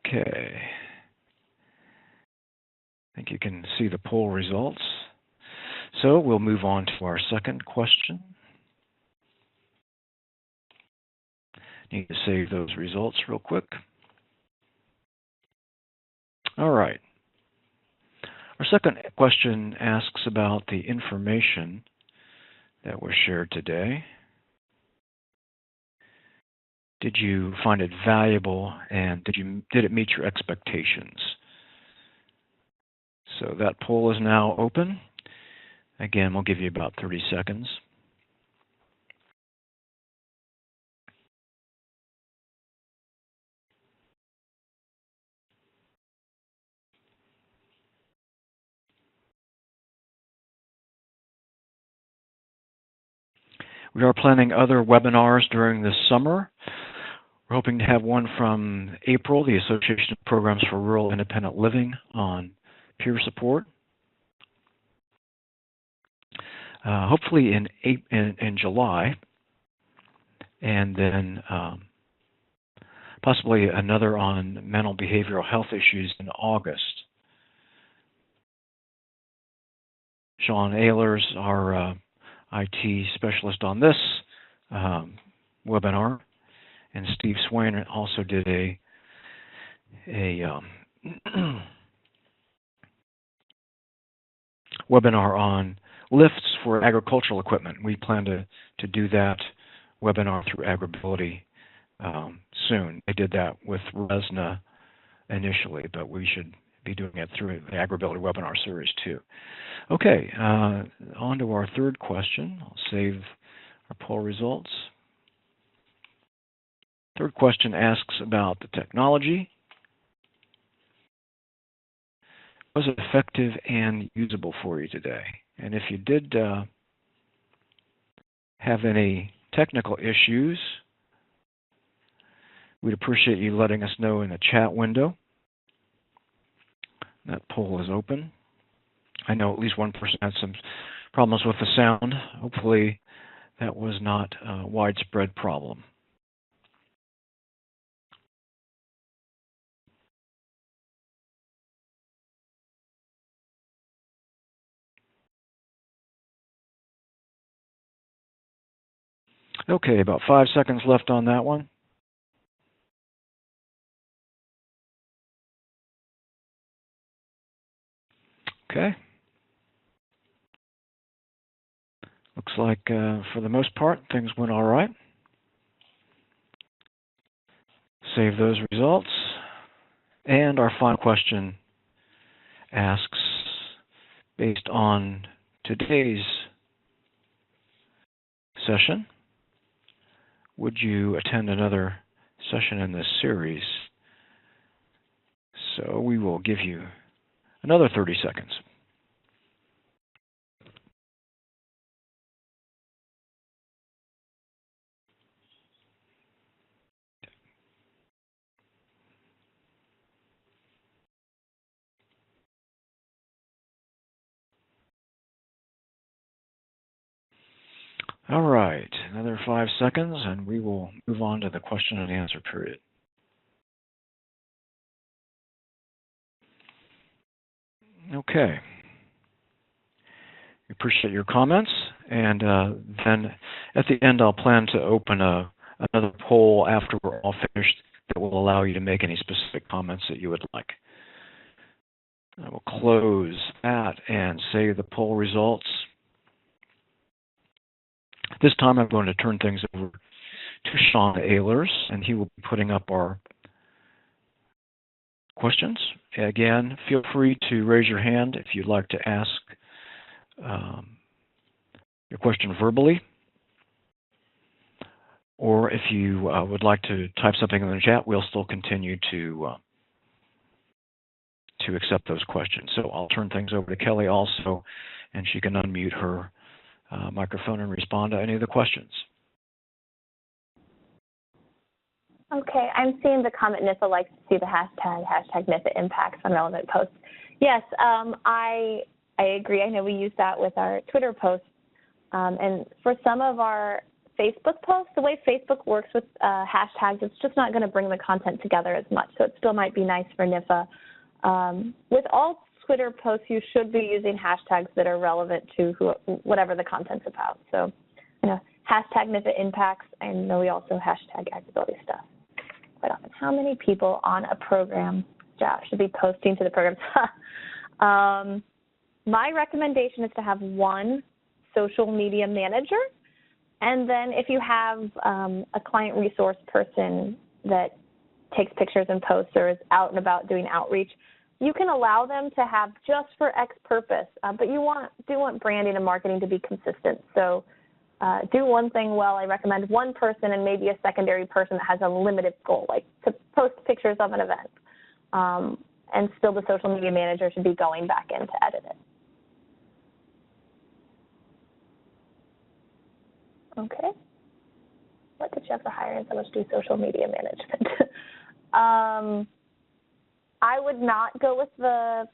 Okay. I think you can see the poll results. So we'll move on to our second question. Need to save those results real quick. All right. Our second question asks about the information that was shared today. Did you find it valuable, and did it meet your expectations? So that poll is now open. Again, we'll give you about 30 seconds. We are planning other webinars during this summer. We're hoping to have one from April, the Association of Programs for Rural Independent Living, on peer support. Hopefully in July, and then possibly another on mental behavioral health issues in August. Sean Ehlers, our IT specialist on this webinar, and Steve Swain also did a webinar on lifts for agricultural equipment. We plan to do that webinar through AgrAbility soon. They did that with Resna initially, but we should be doing it through the AgrAbility webinar series too. Okay, on to our third question. I'll save our poll results. Third question asks about the technology. Was it effective and usable for you today? And if you did have any technical issues, we'd appreciate you letting us know in the chat window. That poll is open. I know at least one person had some problems with the sound. Hopefully that was not a widespread problem. Okay, about 5 seconds left on that one. Okay. Looks like for the most part, things went all right. Save those results. And our final question asks, based on today's session, would you attend another session in this series? So we will give you another 30 seconds. All right, another 5 seconds, and we will move on to the question and answer period. Okay. We appreciate your comments, and then at the end I'll plan to open another poll after we're all finished that will allow you to make any specific comments that you would like. I will close that and save the poll results. This time I'm going to turn things over to Sean Ehlers, and he will be putting up our questions. Again, feel free to raise your hand if you'd like to ask your question verbally, or if you would like to type something in the chat, we'll still continue to accept those questions. So I'll turn things over to Kelly also, and she can unmute her microphone and respond to any of the questions. Okay, I'm seeing the comment NIFA likes to see the hashtag NIFA impacts on relevant posts. Yes, I agree. I know we use that with our Twitter posts. And for some of our Facebook posts, the way Facebook works with hashtags, it's just not going to bring the content together as much. So it still might be nice for NIFA. With all Twitter posts, you should be using hashtags that are relevant to whatever the content's about. So, hashtag NIFA impacts. I know we also hashtag AgrAbility stuff quite often. How many people on a program staff should be posting to the program? My recommendation is to have one social media manager, and then if you have a client resource person that takes pictures and posts or is out and about doing outreach, you can allow them to have just for X purpose, but you do want branding and marketing to be consistent. So do one thing well. I recommend one person and maybe a secondary person that has a limited goal, like to post pictures of an event. And still the social media manager should be going back in to edit it. Okay. What did you have to hire and so much do social media management? I would not go with the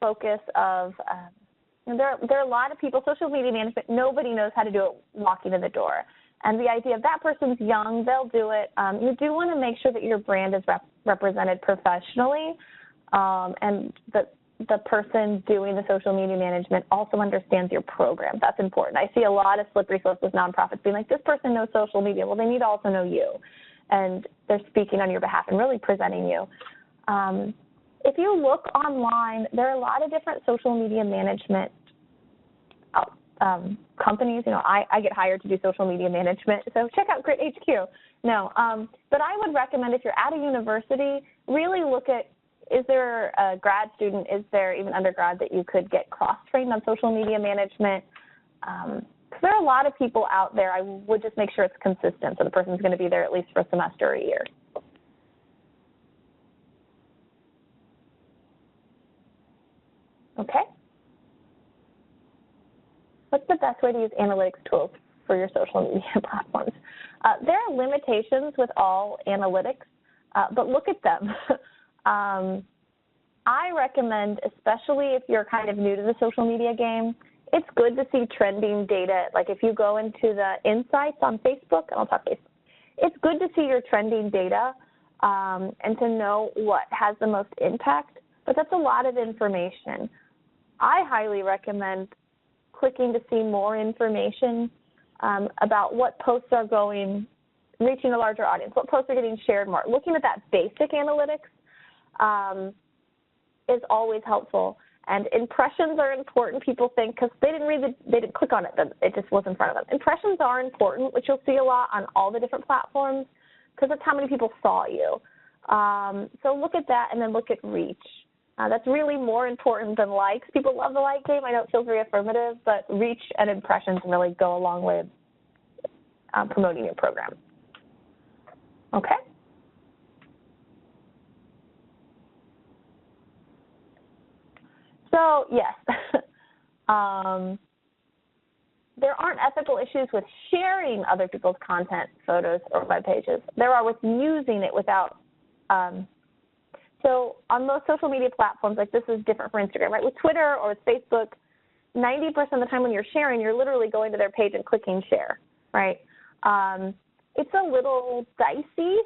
focus of, there are a lot of people, social media management, nobody knows how to do it walking in the door. And the idea of that person's young, they'll do it. You do want to make sure that your brand is represented professionally, and that the person doing the social media management also understands your program. That's important. I see a lot of slippery slopes with nonprofits being like, this person knows social media. Well, they need to also know you. And they're speaking on your behalf and really presenting you. If you look online, there are a lot of different social media management companies. I get hired to do social media management, so check out Grit HQ. No, but I would recommend if you're at a university, really look at is there a grad student, is there even undergrad that you could get cross-trained on social media management? Because there are a lot of people out there. I would just make sure it's consistent so the person's going to be there at least for a semester or a year. Okay. What's the best way to use analytics tools for your social media platforms? There are limitations with all analytics, but look at them. I recommend, especially if you're kind of new to the social media game, it's good to see trending data. Like if you go into the insights on Facebook, and I'll talk Facebook, it's good to see your trending data and to know what has the most impact, but that's a lot of information. I highly recommend clicking to see more information about what posts are reaching a larger audience, what posts are getting shared more. Looking at that basic analytics is always helpful. And impressions are important, people think, because they didn't click on it, it just was in front of them. Impressions are important, which you'll see a lot on all the different platforms, because that's how many people saw you. So look at that and then look at reach. That's really more important than likes. People love the like game. I know it feels very affirmative, but reach and impressions really go a long way of promoting your program. Okay? So, yes, there aren't ethical issues with sharing other people's content, photos, or web pages. There are with using it without So on most social media platforms, like this is different for Instagram, right? With Twitter or with Facebook, 90% of the time when you're sharing, you're literally going to their page and clicking share, right? It's a little dicey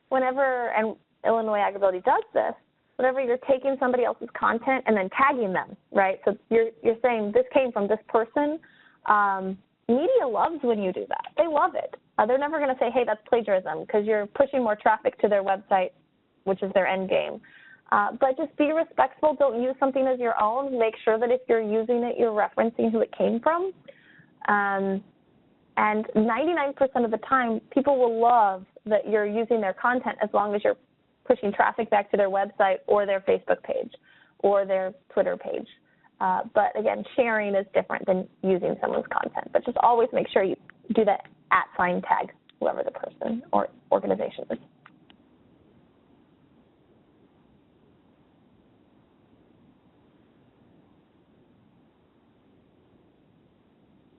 whenever, and Illinois AgrAbility does this, whenever you're taking somebody else's content and then tagging them, right? So you're saying this came from this person. Media loves when you do that. They love it. They're never going to say, hey, that's plagiarism, because you're pushing more traffic to their website, which is their end game. But just be respectful. Don't use something as your own. Make sure that if you're using it, you're referencing who it came from. And 99% of the time, people will love that you're using their content as long as you're pushing traffic back to their website or their Facebook page or their Twitter page. But again, sharing is different than using someone's content. But just always make sure you do that @ tag, whoever the person or organization is.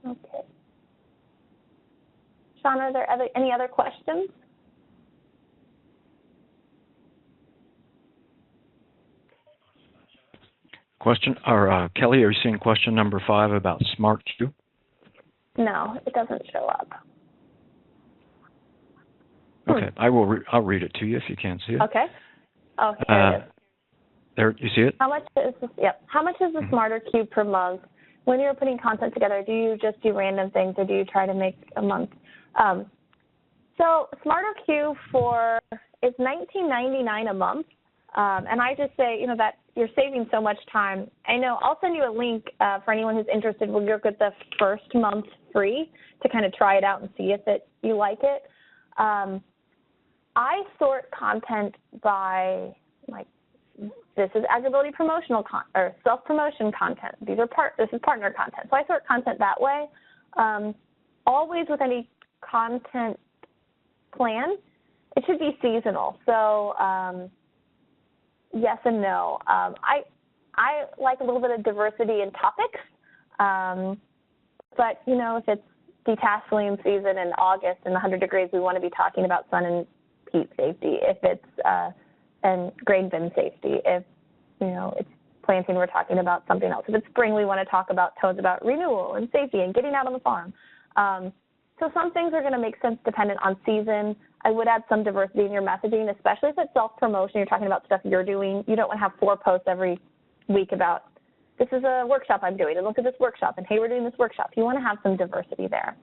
Okay. Sean, are there any other questions? Question, or Kelly, are you seeing question number 5 about Smart Queue? No, it doesn't show up. Okay, I'll read it to you if you can't see it. Okay. Oh, here it is. There, you see it? How much is this? Yep. How much is the Smarter Queue per month? When you're putting content together, do you just do random things, or do you try to make a month? So Smarter Queue is $19.99 a month, and I just say, that you're saving so much time. I know I'll send you a link for anyone who's interested. We'll get the first month free to kind of try it out and see if you like it. I sort content by this is AgrAbility promotional or self-promotion content. This is partner content. So I sort content that way. Always with any content plan, it should be seasonal. So yes and no. I like a little bit of diversity in topics. But, if it's detasseling season in August and 100 degrees, we want to be talking about sun and heat safety. If it's and grain bin safety. If, it's planting, we're talking about something else. If it's spring, we want to talk about tones about renewal and safety and getting out on the farm. So some things are going to make sense dependent on season. I would add some diversity in your messaging, especially if it's self-promotion. You're talking about stuff you're doing. You don't want to have 4 posts every week about, this is a workshop I'm doing, and look at this workshop, and hey, we're doing this workshop. You want to have some diversity there.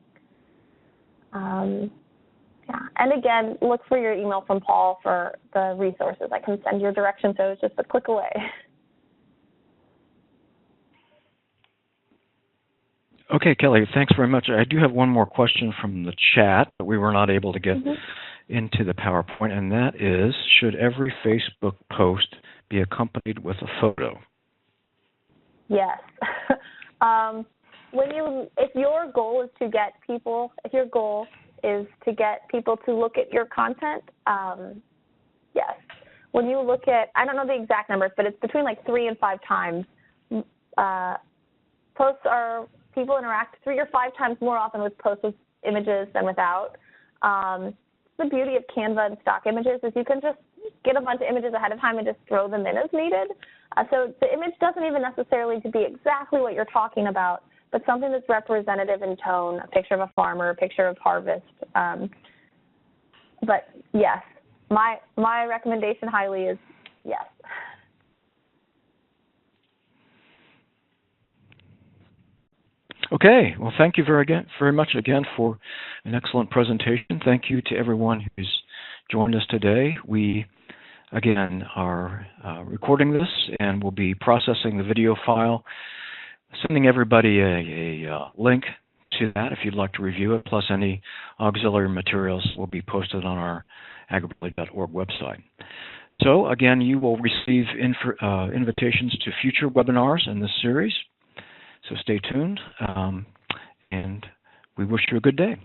Yeah, and again, look for your email from Paul for the resources. I can send your directions, so it's just a click away. Okay, Kelly, thanks very much. I do have one more question from the chat, but we were not able to get into the PowerPoint, and that is, should every Facebook post be accompanied with a photo. Yes. If your goal is to get people, to look at your content, yes. When you look at, I don't know the exact numbers, but it's between like 3 and 5 times. People interact 3 or 5 times more often with posts with images than without. The beauty of Canva and stock images is you can just get a bunch of images ahead of time and just throw them in as needed. So the image doesn't even necessarily need to be exactly what you're talking about, but something that's representative in tone, a picture of a farmer, a picture of harvest. But yes, my recommendation highly is yes. Okay, well, thank you very much again for an excellent presentation. Thank you to everyone who's joined us today. We, again, are recording this, and we'll be processing the video file, sending everybody a link to that if you'd like to review it, plus any auxiliary materials will be posted on our agrability.org website. So, again, you will receive invitations to future webinars in this series. So stay tuned, and we wish you a good day.